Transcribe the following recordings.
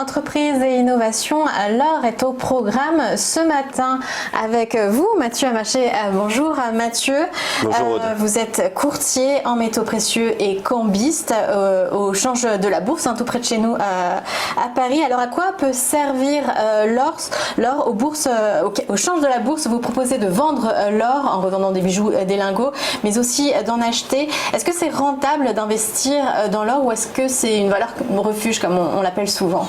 Entreprise et innovation, l'or est au programme ce matin avec vous, Mathieu Amaché. Bonjour Mathieu. Bonjour. Vous êtes courtier en métaux précieux et cambiste au change de la bourse, tout près de chez nous à Paris. Alors à quoi peut servir l'or au change de la bourse? Vous proposez de vendre l'or en revendant des bijoux, des lingots, mais aussi d'en acheter. Est-ce que c'est rentable d'investir dans l'or ou est-ce que c'est une valeur refuge comme on l'appelle souvent?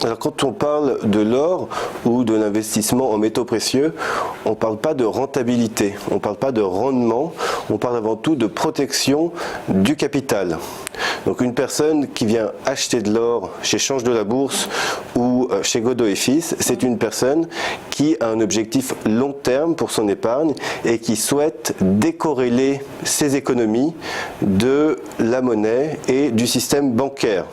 Alors quand on parle de l'or ou de l'investissement en métaux précieux, on ne parle pas de rentabilité, on ne parle pas de rendement, on parle avant tout de protection du capital. Donc une personne qui vient acheter de l'or chez Change de la Bourse ou chez Godot et Fils, c'est une personne qui a un objectif long terme pour son épargne et qui souhaite décorréler ses économies de la monnaie et du système bancaire.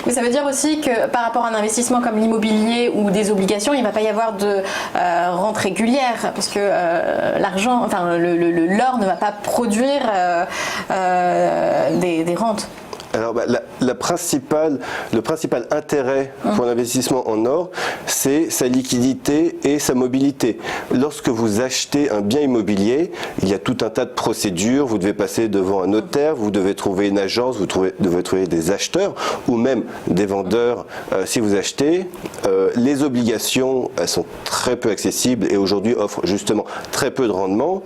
Mais ça veut dire aussi que par rapport à un investissement comme l'immobilier ou des obligations, il ne va pas y avoir de rente régulière parce que l'argent, l'or ne va pas produire des rentes. Alors le principal intérêt pour l'investissement en or, c'est sa liquidité et sa mobilité. Lorsque vous achetez un bien immobilier, il y a tout un tas de procédures, vous devez passer devant un notaire, vous devez trouver une agence, vous devez trouver des acheteurs ou même des vendeurs si vous achetez. Les obligations, elles sont très peu accessibles et aujourd'hui offrent justement très peu de rendement.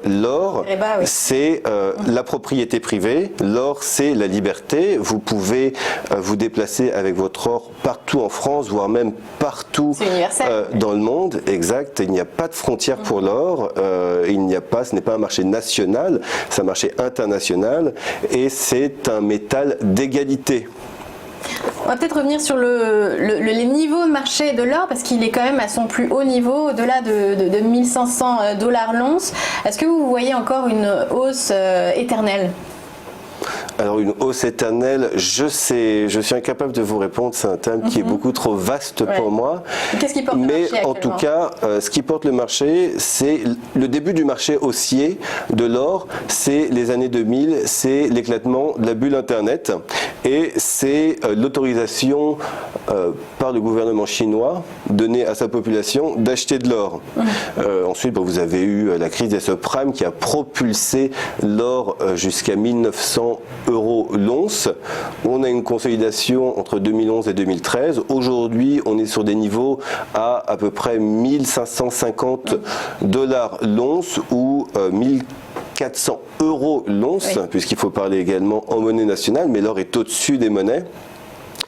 L'or, c'est la propriété privée, l'or c'est la liberté. Vous pouvez vous déplacer avec votre or partout en France, voire même partout dans le monde. Exact. Il n'y a pas de frontière pour l'or. Ce n'est pas un marché national, c'est un marché international et c'est un métal d'égalité. On va peut-être revenir sur les niveaux de marché de l'or parce qu'il est quand même à son plus haut niveau, au-delà de 1500 $ l'once. Est-ce que vous voyez encore une hausse éternelle ? Alors une hausse éternelle, je suis incapable de vous répondre, c'est un thème qui est beaucoup trop vaste pour moi. Qu'est-ce qui porte le marché actuellement ? En tout cas, ce qui porte le marché, c'est le début du marché haussier de l'or, c'est les années 2000, c'est l'éclatement de la bulle Internet et c'est l'autorisation par le gouvernement chinois donnée à sa population d'acheter de l'or. Ensuite, vous avez eu la crise des subprimes qui a propulsé l'or jusqu'à 1900 € l'once. On a une consolidation entre 2011 et 2013. Aujourd'hui, on est sur des niveaux à peu près 1550 $ l'once ou 1400 € l'once, puisqu'il faut parler également en monnaie nationale, mais l'or est au-dessus des monnaies.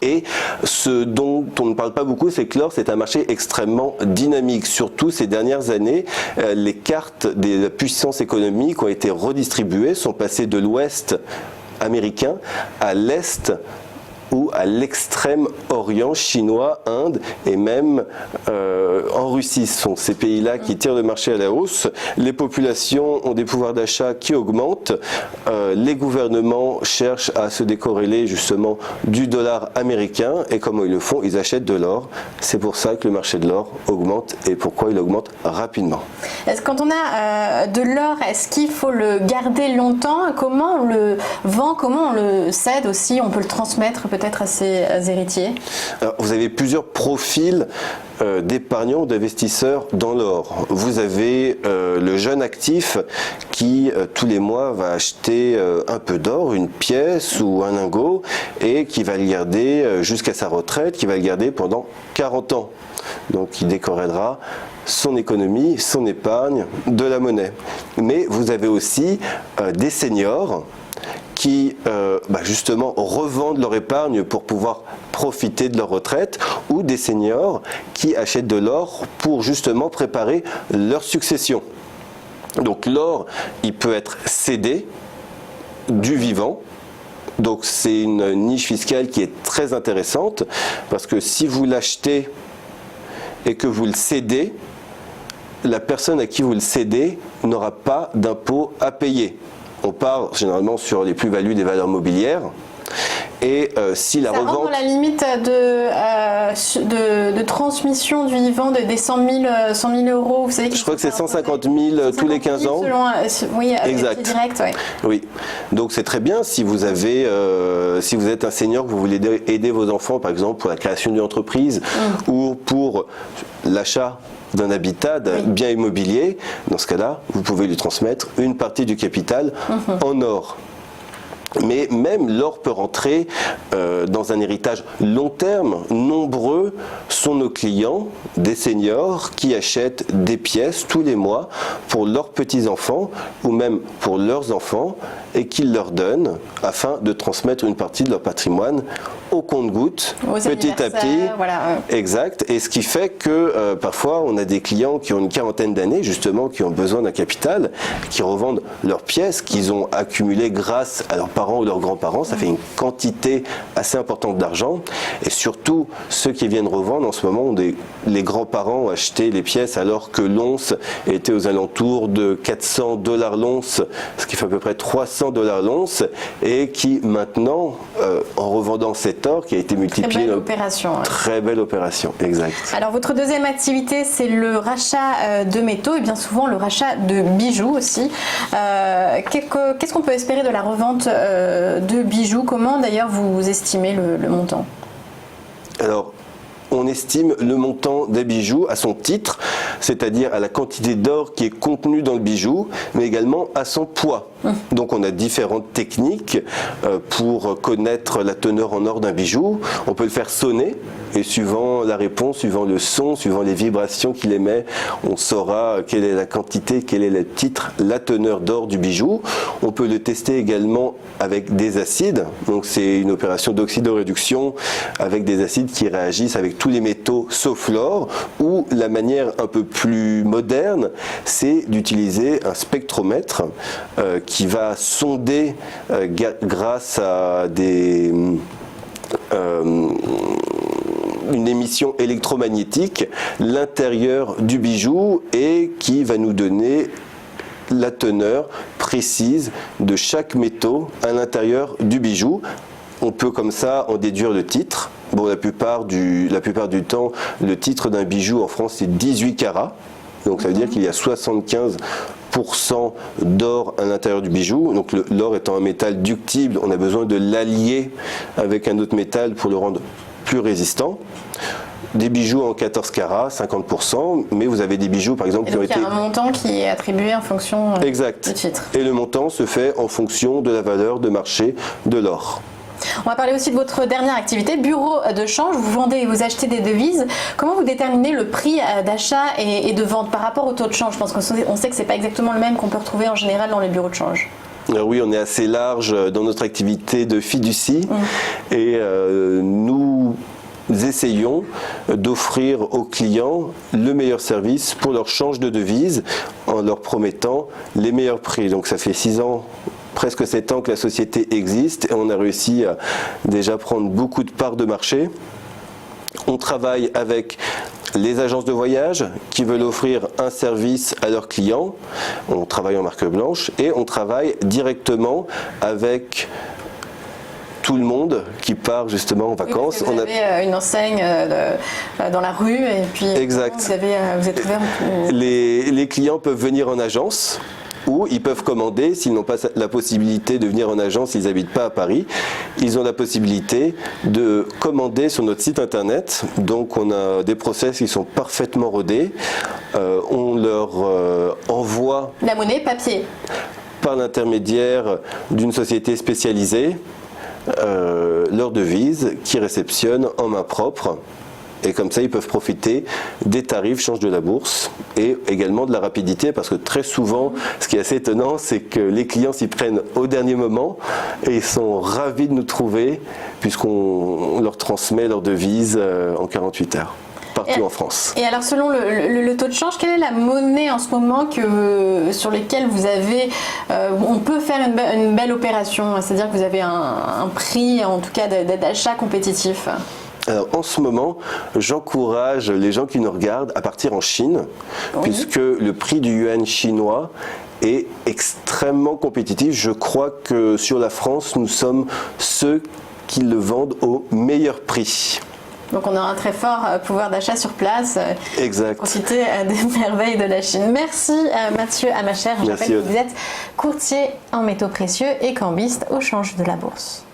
Et ce dont on ne parle pas beaucoup, c'est que l'or, c'est un marché extrêmement dynamique. Surtout ces dernières années, les cartes des puissances économiques ont été redistribuées, sont passées de l'ouest américain à l'est ou à l'extrême orient, chinois, Inde et même en Russie. Ce sont ces pays-là qui tirent le marché à la hausse. Les populations ont des pouvoirs d'achat qui augmentent. Les gouvernements cherchent à se décorréler justement du dollar américain et comment ils le font? Ils achètent de l'or. C'est pour ça que le marché de l'or augmente et pourquoi il augmente rapidement. Quand on a de l'or, est-ce qu'il faut le garder longtemps? Comment on le vend? Comment on le cède aussi? On peut le transmettre peut-être à ses héritiers? Alors, vous avez plusieurs profils d'épargnants ou d'investisseurs dans l'or. Vous avez le jeune actif qui tous les mois va acheter un peu d'or, une pièce ou un lingot et qui va le garder jusqu'à sa retraite, qui va le garder pendant 40 ans. Donc il décorrélera son économie, son épargne, de la monnaie. Mais vous avez aussi des seniors qui justement revendent leur épargne pour pouvoir profiter de leur retraite, ou des seniors qui achètent de l'or pour justement préparer leur succession. Donc l'or, il peut être cédé du vivant. Donc c'est une niche fiscale qui est très intéressante parce que si vous l'achetez et que vous le cédez, la personne à qui vous le cédez n'aura pas d'impôt à payer. On part généralement sur les plus-values des valeurs mobilières. Et si la ça rentre revente... dans la limite de transmission du vivant des 100 000 euros, vous savez, Je crois que c'est 150 000 tous les 15 ans. Selon, oui, exact. Direct, ouais. Oui, donc c'est très bien si vous avez, si vous êtes un senior, que vous voulez aider vos enfants, par exemple pour la création d'une entreprise ou pour l'achat d'un habitat, d'un bien immobilier. Dans ce cas-là, vous pouvez lui transmettre une partie du capital en or. Mais même l'or peut rentrer dans un héritage long terme. Nombreux sont nos clients, des seniors, qui achètent des pièces tous les mois pour leurs petits-enfants ou même pour leurs enfants et qu'ils leur donnent afin de transmettre une partie de leur patrimoine au compte-gouttes, petit à petit. Voilà. Exact. Et ce qui fait que parfois on a des clients qui ont une quarantaine d'années justement, qui ont besoin d'un capital, qui revendent leurs pièces qu'ils ont accumulées grâce à leurs parents ou leurs grands-parents. Ça fait une quantité assez importante d'argent. Et surtout, ceux qui viennent revendre en ce moment, les grands-parents ont acheté les pièces alors que l'once était aux alentours de $400 l'once, ce qui fait à peu près $300 l'once, et qui maintenant, en revendant cet or qui a été multiplié. Très belle opération, exact. Alors votre deuxième activité, c'est le rachat de métaux et bien souvent le rachat de bijoux aussi. Qu'est-ce qu'on peut espérer de la revente de bijoux? Comment d'ailleurs vous estimez le montant? Alors, on estime le montant des bijoux à son titre, c'est-à-dire à la quantité d'or qui est contenue dans le bijou, mais également à son poids. Donc on a différentes techniques pour connaître la teneur en or d'un bijou. On peut le faire sonner et suivant la réponse, suivant le son, suivant les vibrations qu'il émet, on saura quelle est la quantité, quel est le titre, la teneur d'or du bijou. On peut le tester également avec des acides. Donc c'est une opération d'oxydoréduction avec des acides qui réagissent avec tous les métaux sauf l'or, ou la manière un peu plus moderne, c'est d'utiliser un spectromètre qui va sonder grâce à une émission électromagnétique l'intérieur du bijou et qui va nous donner la teneur précise de chaque métaux à l'intérieur du bijou. On peut comme ça en déduire le titre. Bon, la plupart du temps, le titre d'un bijou en France, c'est 18 carats. Donc ça veut dire qu'il y a 75% d'or à l'intérieur du bijou. Donc l'or étant un métal ductible, on a besoin de l'allier avec un autre métal pour le rendre plus résistant. Des bijoux en 14 carats, 50%, mais vous avez des bijoux par exemple qui ont été... Il y a un montant qui est attribué en fonction du titre. Et le montant se fait en fonction de la valeur de marché de l'or. On va parler aussi de votre dernière activité, bureau de change. Vous vendez et vous achetez des devises. Comment vous déterminez le prix d'achat et de vente par rapport au taux de change? Parce qu'on sait que ce n'est pas exactement le même qu'on peut retrouver en général dans les bureaux de change. Oui, on est assez large dans notre activité de fiducie et nous essayons d'offrir aux clients le meilleur service pour leur change de devise en leur promettant les meilleurs prix. Donc ça fait 6 ans, presque 7 ans que la société existe et on a réussi à déjà prendre beaucoup de parts de marché. On travaille avec les agences de voyage qui veulent offrir un service à leurs clients. On travaille en marque blanche et on travaille directement avec tout le monde qui part justement en vacances. Vous avez une enseigne dans la rue et puis exact. Vous êtes ouvert. Les clients peuvent venir en agence ou ils peuvent commander s'ils n'ont pas la possibilité de venir en agence, s'ils n'habitent pas à Paris. Ils ont la possibilité de commander sur notre site internet. Donc on a des process qui sont parfaitement rodés. On leur envoie la monnaie papier par l'intermédiaire d'une société spécialisée leur devise qui réceptionne en main propre. Et comme ça, ils peuvent profiter des tarifs change de la bourse et également de la rapidité parce que très souvent, ce qui est assez étonnant, c'est que les clients s'y prennent au dernier moment et ils sont ravis de nous trouver puisqu'on leur transmet leur devise en 48 heures. Partout en France. Et alors selon le taux de change, quelle est la monnaie en ce moment sur laquelle vous avez, on peut faire une belle opération, c'est-à-dire que vous avez un prix en tout cas d'achat compétitif? Alors, en ce moment, j'encourage les gens qui nous regardent à partir en Chine, puisque le prix du yuan chinois est extrêmement compétitif. Je crois que sur la France, nous sommes ceux qui le vendent au meilleur prix. Donc on aura un très fort pouvoir d'achat sur place. Exact. Profiter des merveilles de la Chine. Merci Mathieu Amacher. Je rappelle que vous êtes courtier en métaux précieux et cambiste au change de la bourse.